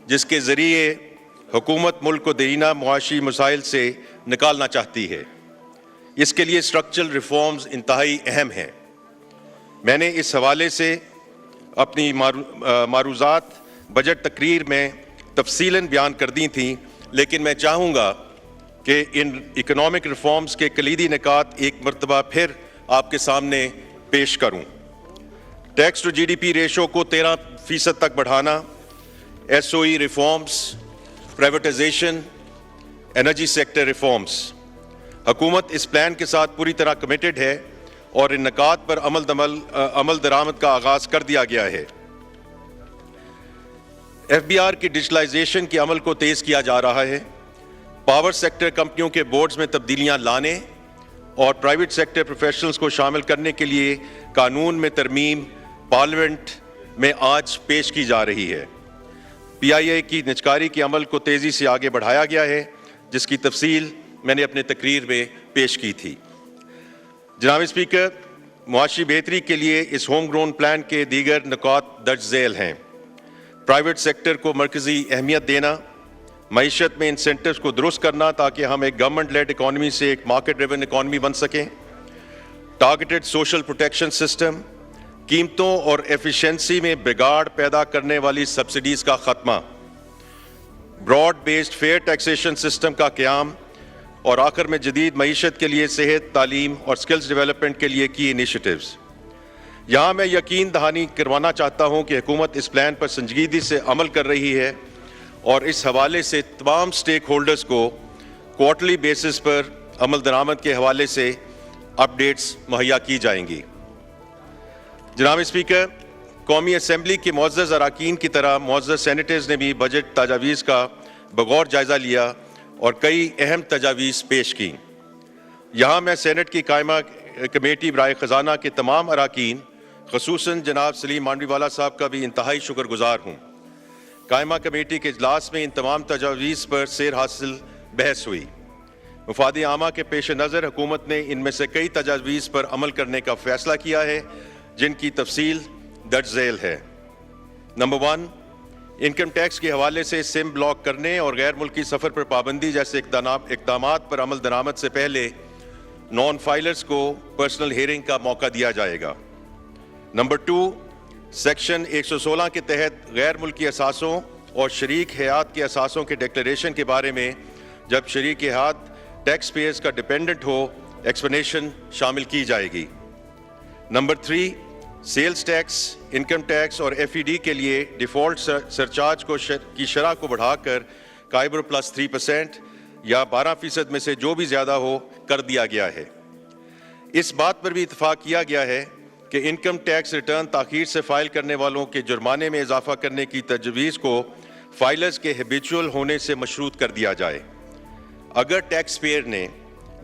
جس کے ذریعے حکومت ملک کو دیرینہ معاشی مسائل سے نکالنا چاہتی ہے۔ اس کے لیے اسٹرکچرل ریفارمز انتہائی اہم ہیں۔ میں نے اس حوالے سے اپنی معروضات بجٹ تقریر میں تفصیلاً بیان کر دی تھیں، لیکن میں چاہوں گا کہ ان اکنامک ریفارمز کے کلیدی نکات ایک مرتبہ پھر آپ کے سامنے پیش کروں۔ Tax to G D P ratio کو 13% تک بڑھانا، S O E reforms, privatisation, energy sector reforms. حکومت اس پلان کے ساتھ پوری طرح کمیٹڈ ہے اور ان نکات پر عمل درآمد کا آغاز کر دیا گیا ہے۔ ایف بی آر کی ڈیجیٹلائزیشن کے عمل کو تیز کیا جا رہا ہے۔ پاور سیکٹر کمپنیوں کے بورڈز میں تبدیلیاں لانے اور پرائیویٹ سیکٹر پروفیشنلز کو شامل کرنے کے لیے قانون میں ترمیم پارلیمنٹ میں آج پیش کی جا رہی ہے۔ پی آئی اے کی نجکاری کے عمل کو تیزی سے آگے بڑھایا گیا ہے، جس کی تفصیل میں نے اپنے تقریر میں پیش کی تھی۔ جناب اسپیکر، معاشی بہتری کے لیے اس ہوم گرون پلان کے دیگر نکات درج ذیل ہیں۔ پرائیویٹ سیکٹر کو مرکزی اہمیت دینا، معیشت میں انسینٹیوز کو درست کرنا تاکہ ہم ایک گورنمنٹ لیڈ اکانومی سے ایک مارکیٹ ڈریون اکانومی بن سکیں، ٹارگیٹڈ سوشل پروٹیکشن سسٹم، قیمتوں اور ایفیشنسی میں بگاڑ پیدا کرنے والی سبسڈیز کا خاتمہ، broad based fair taxation system کا قیام، اور آخر میں جدید معیشت کے لیے صحت، تعلیم اور سکلز ڈیولپمنٹ کے لیے کی انیشیٹیوز۔ یہاں میں یقین دہانی کروانا چاہتا ہوں کہ حکومت اس پلان پر سنجیدگی سے عمل کر رہی ہے اور اس حوالے سے تمام سٹیک ہولڈرز کو کوارٹرلی بیسس پر عمل درآمد کے حوالے سے اپڈیٹس مہیا کی جائیں گی۔ جناب اسپیکر، قومی اسمبلی کے معزز اراکین کی طرح معزز سینیٹرز نے بھی بجٹ تجاویز کا بغور جائزہ لیا اور کئی اہم تجاویز پیش کی۔ یہاں میں سینٹ کی قائمہ کمیٹی برائے خزانہ کے تمام اراکین، خصوصاً جناب سلیم مانڈوی والا صاحب کا بھی انتہائی شکر گزار ہوں۔ قائمہ کمیٹی کے اجلاس میں ان تمام تجاویز پر سیر حاصل بحث ہوئی۔ مفاد عامہ کے پیش نظر حکومت نے ان میں سے کئی تجاویز پر عمل کرنے کا فیصلہ کیا ہے، جن کی تفصیل درج ذیل ہے۔ نمبر 1، انکم ٹیکس کے حوالے سے سم بلاک کرنے اور غیر ملکی سفر پر پابندی جیسے اقدامات پر عمل درآمد سے پہلے نان فائلرز کو پرسنل ہیئرنگ کا موقع دیا جائے گا۔ نمبر 2، سیکشن 116 کے تحت غیر ملکی اثاثوں اور شریک حیات کے اثاثوں کے ڈکلیریشن کے بارے میں جب شریک حیات ٹیکس پیئرز کا ڈیپینڈنٹ ہو، ایکسپلینیشن شامل کی جائے گی۔ Number 3، sales tax, income tax اور ایف ای ڈی کے لیے ڈیفالٹ سرچارج کی شرح کو بڑھا کر قائبر پلس 3% یا 12% میں سے جو بھی زیادہ ہو کر دیا گیا ہے۔ اس بات پر بھی اتفاق کیا گیا ہے کہ انکم ٹیکس ریٹرن تاخیر سے فائل کرنے والوں کے جرمانے میں اضافہ کرنے کی تجویز کو فائلرز کے ہیبیچول ہونے سے مشروط کر دیا جائے۔ اگر ٹیکس پیئر نے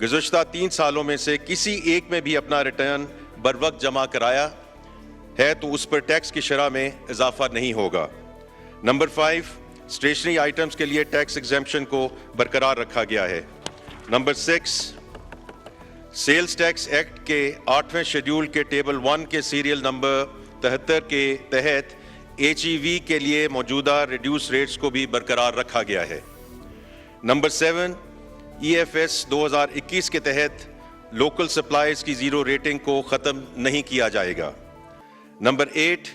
گزشتہ 3 سالوں میں سے کسی ایک میں بھی اپنا ریٹرن بروقت جمع کرایا ہے تو اس پر ٹیکس کی شرح میں اضافہ نہیں ہوگا۔ نمبر 5، اسٹیشنری آئٹمز کے لیے ٹیکس ایگزیمپشن کو برقرار رکھا گیا ہے۔ نمبر 6، سیلز ٹیکس ایکٹ کے 8ویں شیڈول کے ٹیبل 1 کے سیریل نمبر 73 کے تحت ایچ ای وی کے لیے موجودہ ریڈیوس ریٹس کو بھی برقرار رکھا گیا ہے۔ نمبر 7، ای ایف ایس 2021 کے تحت لوکل سپلائز کی زیرو ریٹنگ کو ختم نہیں کیا جائے گا۔ نمبر 8،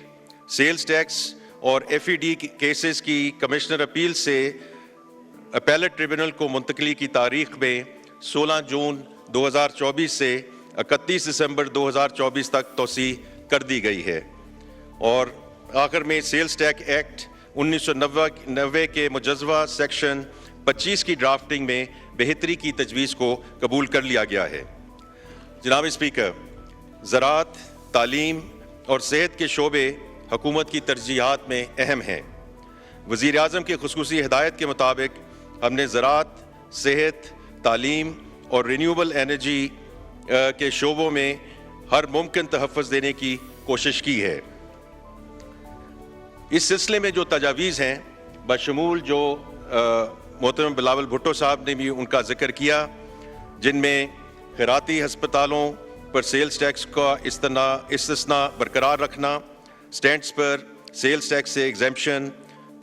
سیلز ٹیکس اور ایف ای ڈی کیسز کی کمشنر اپیل سے اپیلٹ ٹریبونل کو منتقلی کی تاریخ میں 16 جون 2024 سے 31 دسمبر 2024 تک توسیع کر دی گئی ہے۔ اور آخر میں سیلز ٹیکس ایکٹ 1990 کے مجزوہ سیکشن 25 کی ڈرافٹنگ میں بہتری کی تجویز کو قبول کر لیا گیا ہے۔ جناب اسپیکر، زراعت، تعلیم اور صحت کے شعبے حکومت کی ترجیحات میں اہم ہیں۔ وزیر اعظم کی خصوصی ہدایت کے مطابق ہم نے زراعت، صحت، تعلیم اور رینیوبل انرجی کے شعبوں میں ہر ممکن تحفظ دینے کی کوشش کی ہے۔ اس سلسلے میں جو تجاویز ہیں بشمول جو محترم بلاول بھٹو صاحب نے بھی ان کا ذکر کیا، جن میں خیراتی ہسپتالوں پر سیلز ٹیکس کا استثناء برقرار رکھنا، سٹینٹس پر سیلز ٹیکس سے ایگزیمپشن،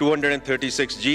236G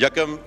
1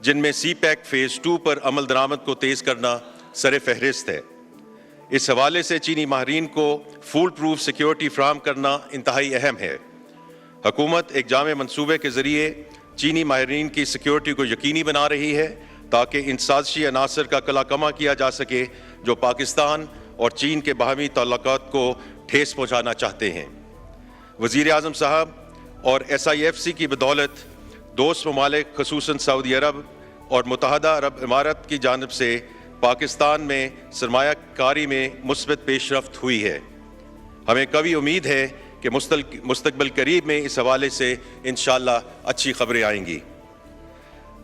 جن میں سی پیک فیز 2 پر عمل درآمد کو تیز کرنا سر فہرست ہے۔ اس حوالے سے چینی ماہرین کو فول پروف سیکیورٹی فراہم کرنا انتہائی اہم ہے۔ حکومت ایک جامع منصوبے کے ذریعے چینی ماہرین کی سیکیورٹی کو یقینی بنا رہی ہے تاکہ ان سازشی عناصر کا کلا کما کیا جا سکے جو پاکستان اور چین کے باہمی تعلقات کو ٹھیس پہنچانا چاہتے ہیں۔ وزیر اعظم صاحب اور SIFC کی بدولت دوست ممالک خصوصاً سعودی عرب اور متحدہ عرب امارات کی جانب سے پاکستان میں سرمایہ کاری میں مثبت پیش رفت ہوئی ہے۔ ہمیں قوی امید ہے کہ مستقبل قریب میں اس حوالے سے انشاءاللہ اچھی خبریں آئیں گی۔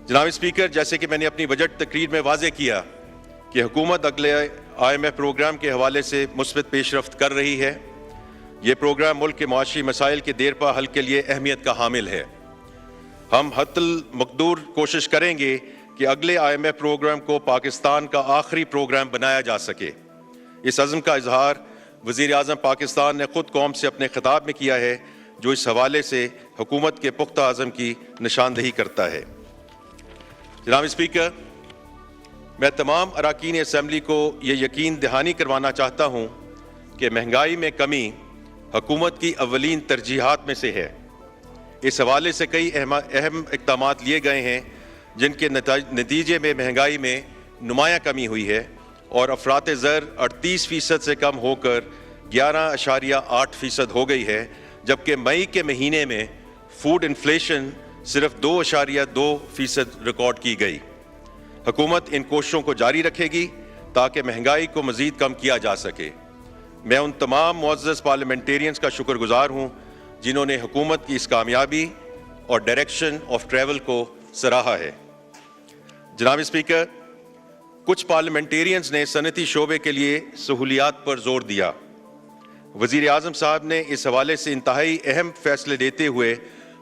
جناب اسپیکر، جیسے کہ میں نے اپنی بجٹ تقریر میں واضح کیا کہ حکومت اگلے IMF پروگرام کے حوالے سے مثبت پیش رفت کر رہی ہے۔ یہ پروگرام ملک کے معاشی مسائل کے دیرپا حل کے لیے اہمیت کا حامل ہے۔ ہم حتی المقدور کوشش کریں گے کہ اگلے IMF پروگرام کو پاکستان کا آخری پروگرام بنایا جا سکے۔ اس عزم کا اظہار وزیر اعظم پاکستان نے خود قوم سے اپنے خطاب میں کیا ہے، جو اس حوالے سے حکومت کے پختہ عزم کی نشاندہی کرتا ہے۔ جناب اسپیکر، میں تمام اراکین اسمبلی کو یہ یقین دہانی کروانا چاہتا ہوں کہ مہنگائی میں کمی حکومت کی اولین ترجیحات میں سے ہے۔ اس حوالے سے کئی اہم اقدامات لیے گئے ہیں جن کے نتیجے میں مہنگائی میں نمایاں کمی ہوئی ہے اور افراط زر 38% سے کم ہو کر 11.8% ہو گئی ہے، جبکہ مئی کے مہینے میں فوڈ انفلیشن صرف 2.2% ریکارڈ کی گئی۔ حکومت ان کوششوں کو جاری رکھے گی تاکہ مہنگائی کو مزید کم کیا جا سکے۔ میں ان تمام معزز پارلیمنٹیرینز کا شکر گزار ہوں جنہوں نے حکومت کی اس کامیابی اور ڈائریکشن آف ٹریول کو سراہا ہے۔ جناب اسپیکر، کچھ پارلیمنٹیرینز نے صنعتی شعبے کے لیے سہولیات پر زور دیا۔ وزیر اعظم صاحب نے اس حوالے سے انتہائی اہم فیصلے لیتے ہوئے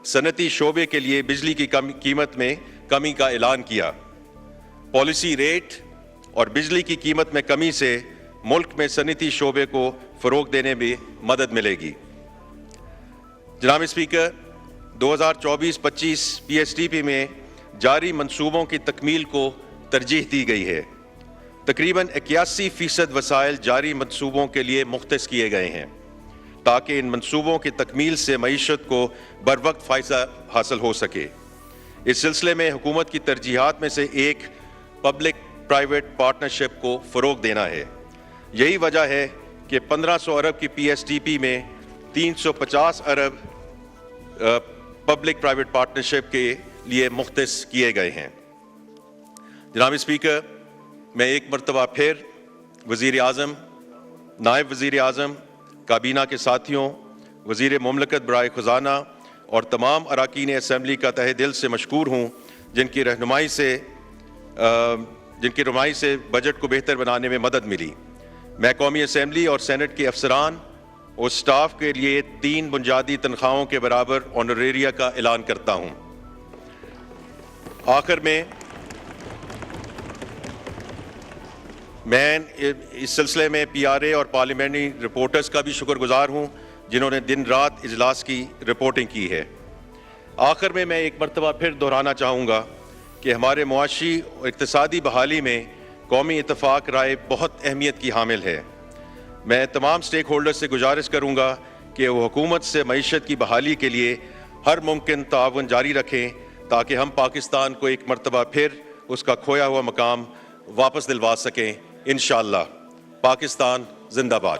صنعتی شعبے کے لیے بجلی کی قیمت میں کمی کا اعلان کیا۔ پالیسی ریٹ اور بجلی کی قیمت میں کمی سے ملک میں صنعتی شعبے کو فروغ دینے میں مدد ملے گی۔ جناب اسپیکر، 2024-25 PSTP میں جاری منصوبوں کی تکمیل کو ترجیح دی گئی ہے۔ تقریباً 81% وسائل جاری منصوبوں کے لیے مختص کیے گئے ہیں تاکہ ان منصوبوں کی تکمیل سے معیشت کو بروقت فائدہ حاصل ہو سکے۔ اس سلسلے میں حکومت کی ترجیحات میں سے ایک پبلک پرائیویٹ پارٹنرشپ کو فروغ دینا ہے۔ یہی وجہ ہے کہ 1500 ارب کی PSTP میں 350 ارب پبلک پرائیویٹ پارٹنرشپ کے لیے مختص کیے گئے ہیں۔ جناب اسپیکر، میں ایک مرتبہ پھر وزیر اعظم، نائب وزیر اعظم، کابینہ کے ساتھیوں، وزیر مملکت برائے خزانہ اور تمام اراکین اسمبلی کا تہہ دل سے مشکور ہوں جن کی رہنمائی سے بجٹ کو بہتر بنانے میں مدد ملی۔ میں قومی اسمبلی اور سینٹ کے افسران اور سٹاف کے لیے 3 بنیادی تنخواہوں کے برابر آنریریا کا اعلان کرتا ہوں۔ آخر میں اس سلسلے میں PRA اور پارلیمنٹری رپورٹرز کا بھی شکر گزار ہوں جنہوں نے دن رات اجلاس کی رپورٹنگ کی ہے۔ آخر میں ایک مرتبہ پھر دہرانا چاہوں گا کہ ہمارے معاشی اور اقتصادی بحالی میں قومی اتفاق رائے بہت اہمیت کی حامل ہے۔ میں تمام سٹیک ہولڈر سے گزارش کروں گا کہ وہ حکومت سے معیشت کی بحالی کے لیے ہر ممکن تعاون جاری رکھیں تاکہ ہم پاکستان کو ایک مرتبہ پھر اس کا کھویا ہوا مقام واپس دلوا سکیں۔ انشاءاللہ۔ پاکستان زندہ باد۔